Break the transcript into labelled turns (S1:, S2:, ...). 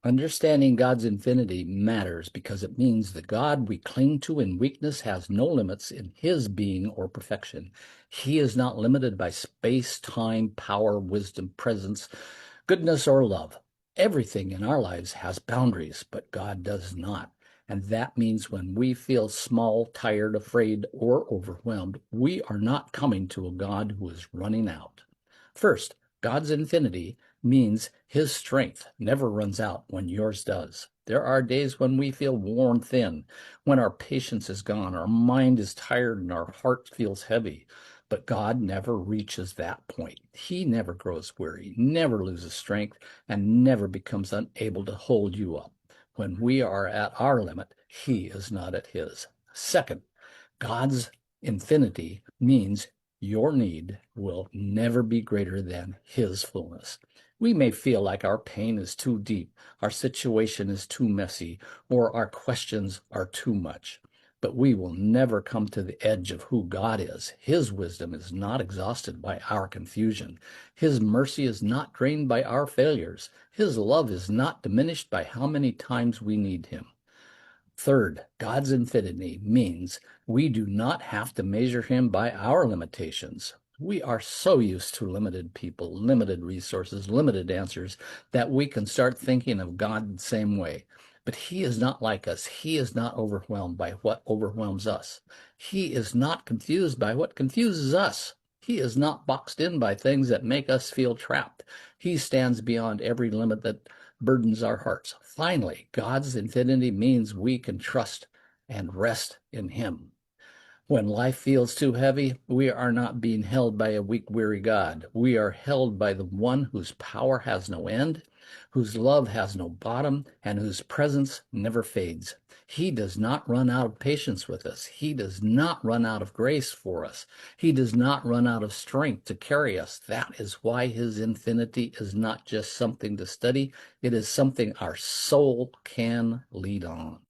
S1: Understanding God's infinity matters because it means the God we cling to in weakness has no limits in his being or perfection. He is not limited by space, time, power, wisdom, presence, goodness, or love. Everything in our lives has boundaries, but God does not. And that means when we feel small, tired, afraid, or overwhelmed, we are not coming to a God who is running out. First, God's infinity means his strength never runs out when yours does. There are days when we feel worn thin, when our patience is gone, our mind is tired, and our heart feels heavy. But God never reaches that point. He never grows weary, never loses strength, and never becomes unable to hold you up. When we are at our limit, he is not at his. Second, God's infinity means your need will never be greater than his fullness. We may feel like our pain is too deep, our situation is too messy, or our questions are too much. But we will never come to the edge of who God is. His wisdom is not exhausted by our confusion. His mercy is not drained by our failures. His love is not diminished by how many times we need him. Third, God's infinity means we do not have to measure him by our limitations. We are so used to limited people, limited resources, limited answers that we can start thinking of God the same way. But he is not like us. He is not overwhelmed by what overwhelms us. He is not confused by what confuses us. He is not boxed in by things that make us feel trapped. He stands beyond every limit that burdens our hearts. Finally, God's infinity means we can trust and rest in him. When life feels too heavy, we are not being held by a weak, weary God. We are held by the one whose power has no end, whose love has no bottom, and whose presence never fades. He does not run out of patience with us. He does not run out of grace for us. He does not run out of strength to carry us. That is why his infinity is not just something to study. It is something our soul can lead on.